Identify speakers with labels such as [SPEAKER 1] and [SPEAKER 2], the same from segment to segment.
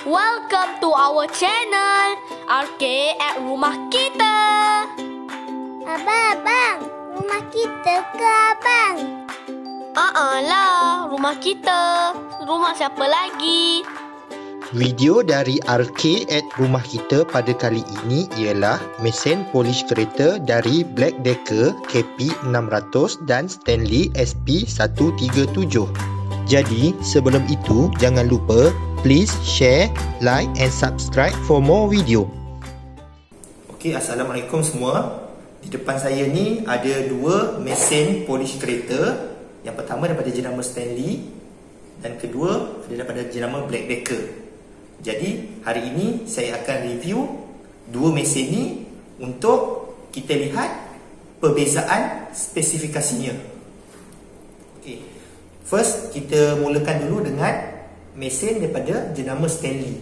[SPEAKER 1] Welcome to our channel RK at Rumah Kita.
[SPEAKER 2] Abang, rumah kita ke abang?
[SPEAKER 1] Lah, rumah kita. Rumah siapa lagi?
[SPEAKER 3] Video dari RK at Rumah Kita pada kali ini ialah mesin polish kereta dari Black Decker KP600 dan Stanley SP137. Jadi, sebelum itu, jangan lupa please share, like and subscribe for more video.
[SPEAKER 4] Okey, Assalamualaikum semua. Di depan saya ni ada dua mesin polish kereta. Yang pertama daripada jenama Stanley dan kedua daripada jenama Black Decker. Jadi, hari ini saya akan review dua mesin ni untuk kita lihat perbezaan spesifikasinya. Okey. First, kita mulakan dulu dengan mesin daripada jenama Stanley.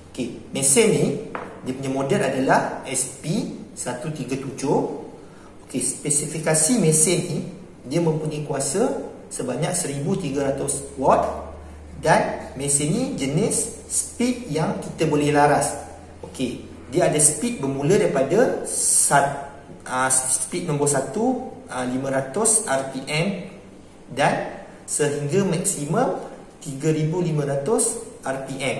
[SPEAKER 4] Okey, mesin ni dia punya model adalah SP137. Okey, spesifikasi mesin ni dia mempunyai kuasa sebanyak 1300 watt dan mesin ni jenis speed yang kita boleh laras. Okey, dia ada speed bermula daripada speed nombor 1 500 rpm dan sehingga maksimum 3500 rpm.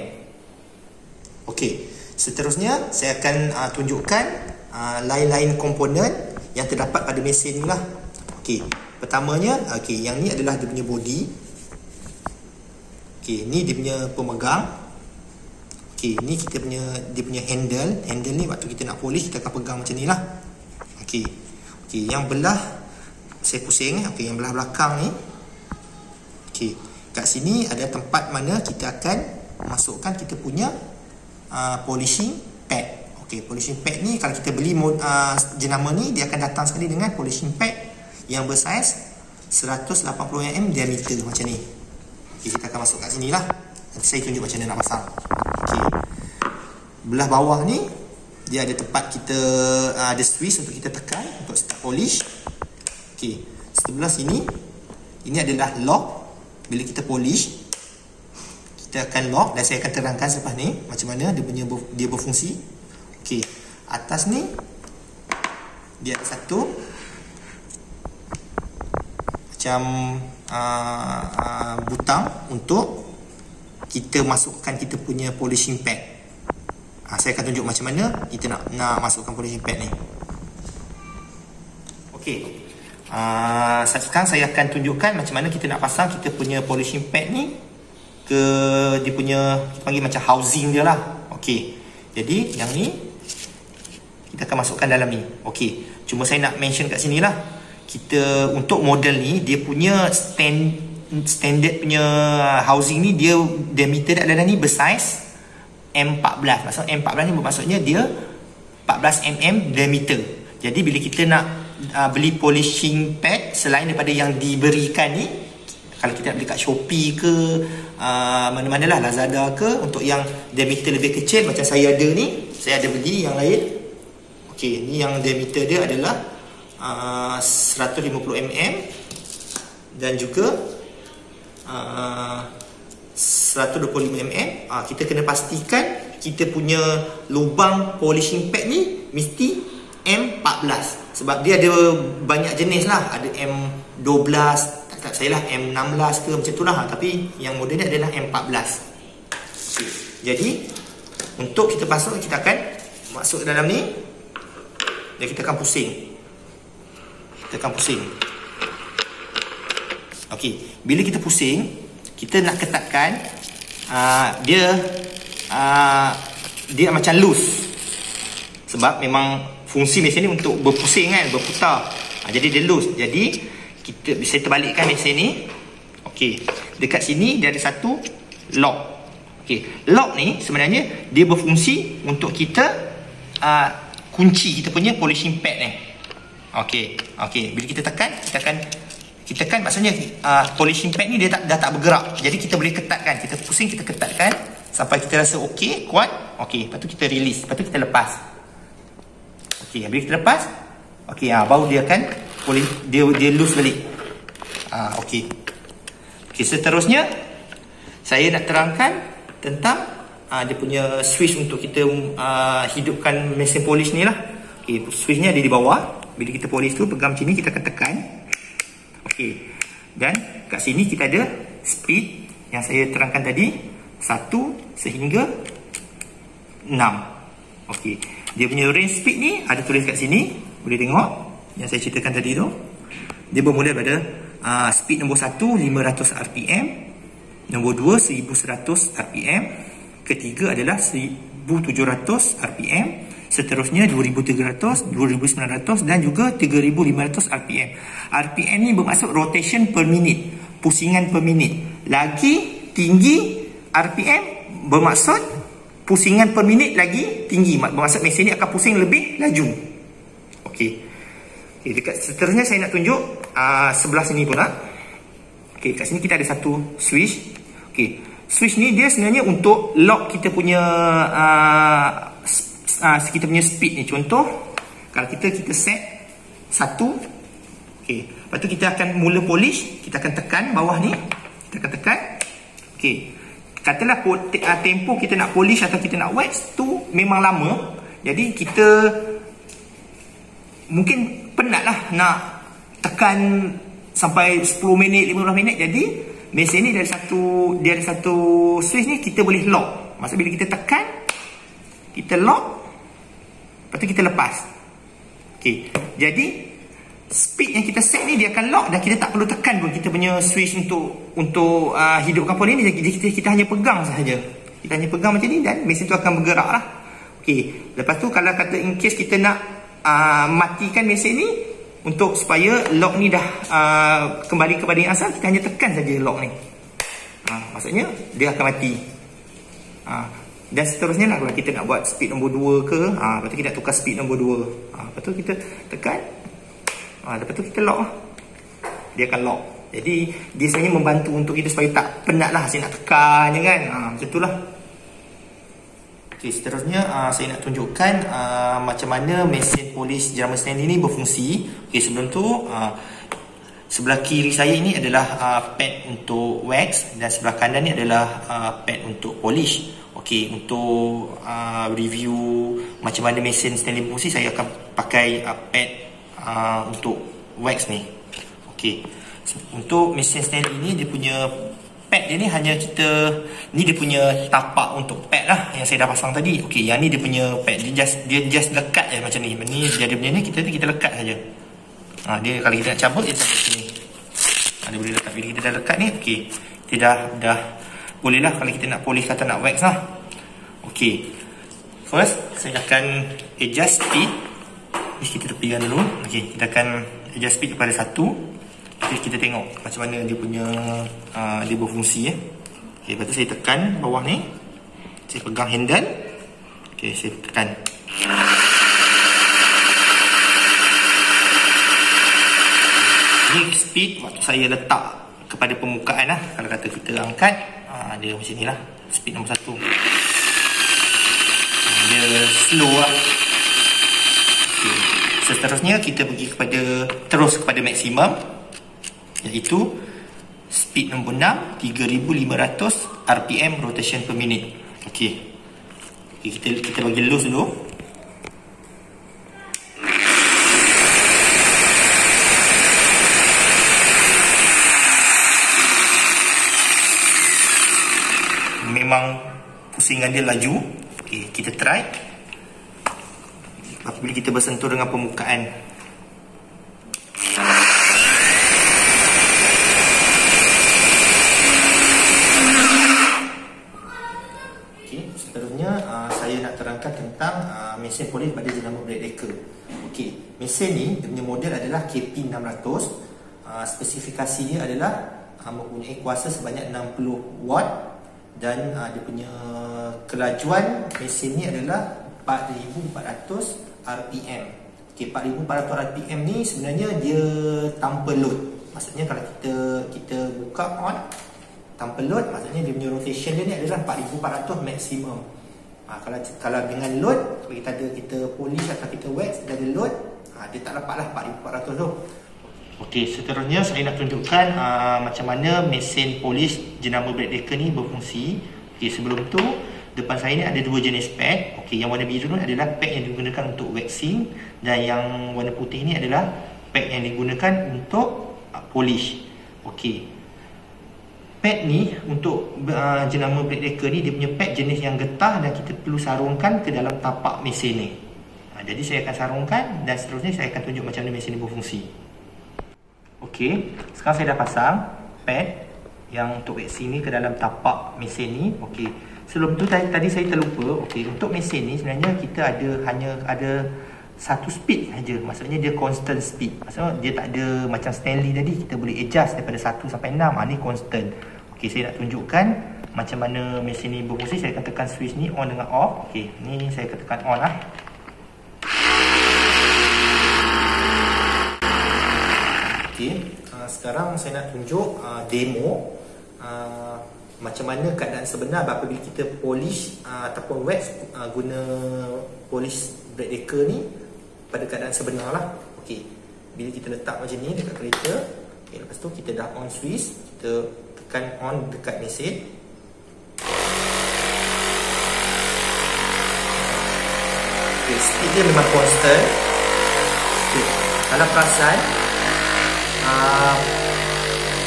[SPEAKER 4] Okey, seterusnya saya akan tunjukkan lain-lain komponen yang terdapat pada mesin ni lah. Okey, pertamanya, yang ni adalah dia punya body. Okey, ni dia punya pemegang. Okey, ni dia punya handle. Handle ni waktu kita nak polish kita akan pegang macam ni lah. Okey, yang belah saya pusing. Okey, yang belah belakang ni. Okey, kat sini ada tempat mana kita akan masukkan kita punya polishing pad. Okey, polishing pad ni kalau kita beli jenama ni, dia akan datang sekali dengan polishing pad yang bersaiz 180 mm diameter macam ni. Okey, kita akan masuk kat sini lah. Nanti saya tunjuk macam mana nak pasang. Okey, belah bawah ni dia ada tempat kita ada switch untuk kita tekan untuk start polish. Okey, sebelah sini ini adalah lock. Bila kita polish, kita akan lock dan saya akan terangkan selepas ni macam mana dia berfungsi. Okey, atas ni dia ada satu macam butang untuk kita masukkan kita punya polishing pad. Saya akan tunjuk macam mana kita nak masukkan polishing pad ni. Okey, sekarang saya akan tunjukkan macam mana kita nak pasang kita punya polishing pad ni ke dia punya, kita panggil macam housing dia lah. Okey, jadi yang ni kita akan masukkan dalam ni. Okey, cuma saya nak mention kat sini lah, kita untuk model ni dia punya standard punya housing ni, dia diameter dia adalah ni bersaiz M14. Maksud M14 ni bermaksudnya dia 14 mm diameter. Jadi bila kita nak beli polishing pad selain daripada yang diberikan ni, kalau kita nak beli kat Shopee ke mana-mana lah, Lazada ke, untuk yang diameter lebih kecil macam saya ada ni, saya ada beli yang lain. Okey, ni yang diameter dia adalah 150 mm dan juga 125 mm. Kita kena pastikan kita punya lubang polishing pad ni mesti M14 sebab dia ada banyak jenis lah. Ada M12, tak saya lah M16 ke macam tu lah. Tapi yang model ni adalah M14. Okay. Jadi untuk kita pasang, kita akan masuk ke dalam ni dan kita akan pusing. Okey, bila kita pusing, kita nak ketatkan dia macam loose. Sebab memang fungsi mesin ni untuk berpusing kan, berputar. Jadi dia loose. Jadi kita bisa terbalikkan mesin ni. Okey, dekat sini dia ada satu lock. Okey, lock ni sebenarnya dia berfungsi untuk kita kunci kita punya polishing pad ni. Okey, bila kita tekan maksudnya polishing pad ni dia dah tak bergerak. Jadi kita boleh ketatkan, kita pusing, kita ketatkan sampai kita rasa okey, kuat. Okey, lepas tu kita release, lepas tu kita lepas. Okey, bila kita lepas, okey, baru dia akan dia loose balik. Okey, seterusnya saya nak terangkan tentang dia punya switch untuk kita hidupkan mesin polish ni lah. Okay, switch ni ada di bawah. Bila kita polish tu, pegang macam ni, kita akan tekan. Okay, dan kat sini kita ada speed yang saya terangkan tadi, 1 sehingga 6. Okay, dia punya range speed ni ada tulis kat sini, boleh tengok yang saya ceritakan tadi tu. Dia bermula pada speed nombor 1 500 rpm, nombor 2 1100 rpm, ketiga adalah 1700 rpm, seterusnya 2300, 2900 dan juga 3500 rpm. RPM ni bermaksud rotation per minute, pusingan per minit. Lagi tinggi RPM bermaksud pusingan per minit lagi tinggi, bermaksud mesin ni akan pusing lebih laju. Okey. Okay, dekat seterusnya saya nak tunjuk sebelah sini pula. Okey, kat sini kita ada satu switch. Okey, switch ni dia sebenarnya untuk lock kita punya speed ni. Contoh, kalau kita set 1, okey, lepas tu kita akan mula polish, kita akan tekan bawah ni, kita akan tekan. Okey, katalah tempo kita nak polish atau kita nak wax tu memang lama, jadi kita mungkin penat lah nak tekan sampai 10 minit, 15 minit. Jadi mesin ni dia ada satu switch ni, kita boleh lock. Maksud bila kita tekan, kita lock, lepas tu kita lepas. Okay, jadi speed yang kita set ni dia akan lock dan kita tak perlu tekan pun kita punya switch untuk hidupkan poli ni. Jadi kita hanya pegang sahaja. Kita hanya pegang macam ni dan mesin tu akan bergerak lah. Okay, lepas tu kalau kata in case kita nak matikan mesin ni, untuk supaya lock ni dah kembali kepada yang asal, kita hanya tekan saja lock ni. Maksudnya dia akan mati. Dan seterusnya lah, kalau kita nak buat speed nombor 2 ke, lepas tu kita tukar speed nombor 2, lepas tu kita tekan, lepas tu kita lock lah. Dia akan lock. Jadi dia sebenarnya membantu untuk kita supaya tak penat lah asyik nak tekan je kan. Macam tu lah. Okay, seterusnya saya nak tunjukkan macam mana mesin polish jenama Stanley ni berfungsi. Okay, sebelum tu sebelah kiri saya ini adalah pad untuk wax dan sebelah kanan ni adalah pad untuk polish. Okay, untuk review macam mana mesin Stanley berfungsi, saya akan pakai pad untuk wax ni. Okay, untuk mesin Stanley ni dia punya pad dia ni hanya ni dia punya tapak untuk pad lah yang saya dah pasang tadi. Okey, yang ni dia punya pad, dia just lekat je macam ni. Ni dia punya ni kita lekat saja. Dia kalau kita nak cabut dia cabut sini. Dia boleh lekat. Bila kita dah lekat ni, okey, kita dah boleh lah kalau kita nak polish atau nak wax lah. Okey, first saya akan adjust speed. Kita tepikan dulu. Okey, kita akan adjust speed kepada 1. Kita tengok macam mana dia punya dia berfungsi ya. Okey, lepas tu saya tekan bawah ni. Saya pegang handle. Okey, saya tekan. Ini speed waktu saya letak kepada permukaan lah. Kalau kata kita angkat, dia macam ni lah. Speed nombor 1. Dia slow lah. Okay. Seterusnya kita pergi terus kepada maksimum, iaitu speed nombor 6, 3500 rpm rotation per minute. Okey. Kita bagi loose dulu. Memang pusingan dia laju. Okey, kita try. Apabila kita bersentuh dengan permukaan, saya nak terangkan tentang mesin polish pada jenama Black Decker. Okey, mesin ni dia punya model adalah KP600. Spesifikasinya adalah mempunyai kuasa sebanyak 60 watt dan dia punya kelajuan mesin ni adalah 4400 rpm. Okey, 4400 rpm ni sebenarnya dia tanpa load. Maksudnya kalau kita buka on tanpa load, maksudnya dia punya rotation dia ni adalah 4400 maksimum. Kalau dengan load, kalau kita polish atau kita wax dan ada load, dia tak dapat lah 4400 tu. Okey, seterusnya saya nak tunjukkan macam mana mesin polish jenama Black Decker ni berfungsi. Okey, sebelum tu depan saya ni ada dua jenis pad. Okey, yang warna biru ni adalah pad yang digunakan untuk waxing, dan yang warna putih ni adalah pad yang digunakan untuk polish. Okey, pad ni untuk jenama Black Decker ni, dia punya pad jenis yang getah dan kita perlu sarungkan ke dalam tapak mesin ni. Jadi saya akan sarungkan dan seterusnya saya akan tunjuk macam mana mesin ni berfungsi. Okey, sekarang saya dah pasang pad yang untuk waxing ni ke dalam tapak mesin ni. Okey, sebelum tu tadi saya terlupa. Okey, untuk mesin ni sebenarnya kita hanya ada satu speed saja. Maksudnya dia constant speed. Maksudnya dia tak ada macam Stanley tadi kita boleh adjust daripada 1 sampai 6. Ni constant. Okey, saya nak tunjukkan macam mana mesin ni berfungsi. Saya akan tekan switch ni on dengan off. Okey, ni saya akan tekan on lah. Okey, sekarang saya nak tunjuk demo macam mana keadaan sebenar apabila kita polish ataupun wax guna polish Black Decker ni pada keadaan sebenar lah. Okey, bila kita letak macam ni dekat kereta, okay, lepas tu kita dah on switch, kita tekan on dekat mesin. Okay, speed dia memang constant. Okay, kalau perasan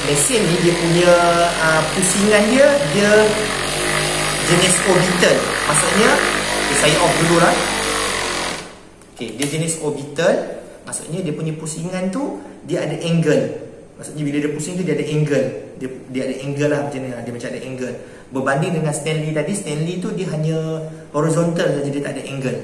[SPEAKER 4] mesin ni dia punya pusingan dia jenis orbital. Maksudnya, okay, saya off dulu lah. Okay, dia jenis orbital. Maksudnya dia punya pusingan tu dia ada angle. Maksudnya bila dia pusing tu dia ada angle. Dia ada angle lah macam ni. Dia macam ada angle. Berbanding dengan Stanley tadi, Stanley tu dia hanya horizontal saja, dia tak ada angle.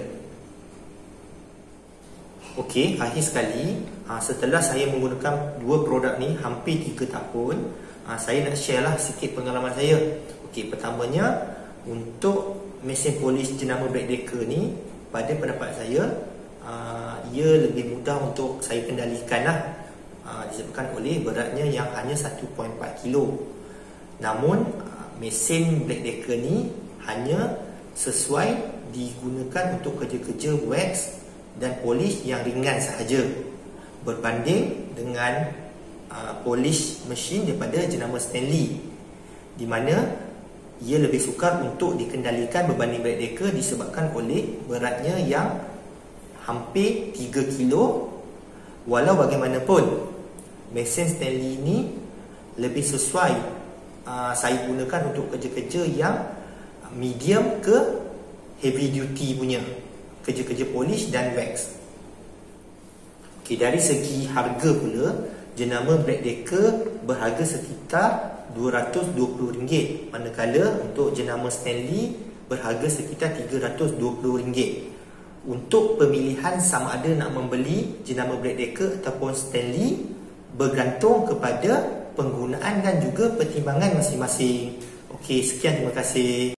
[SPEAKER 4] Okey, akhir sekali, setelah saya menggunakan dua produk ni hampir 3 tahun, saya nak share lah sikit pengalaman saya. Okey, pertamanya untuk mesin polish jenama Black Decker ni, pada pendapat saya, ia lebih mudah untuk saya kendalikan lah, disebabkan oleh beratnya yang hanya 1.4 kilo. Namun mesin Black Decker ni hanya sesuai digunakan untuk kerja-kerja wax dan polish yang ringan sahaja, berbanding dengan polish mesin daripada jenama Stanley, di mana ia lebih sukar untuk dikendalikan berbanding Black Decker disebabkan oleh beratnya yang hampir 3 kilo. Walau bagaimanapun, mesin Stanley ni lebih sesuai saya gunakan untuk kerja-kerja yang medium ke heavy duty punya, kerja-kerja polish dan wax. Okay, dari segi harga pula, jenama Black Decker berharga sekitar RM220, manakala untuk jenama Stanley berharga sekitar RM320. Untuk pemilihan sama ada nak membeli jenama Black Decker ataupun Stanley bergantung kepada penggunaan dan juga pertimbangan masing-masing. Okey, sekian, terima kasih.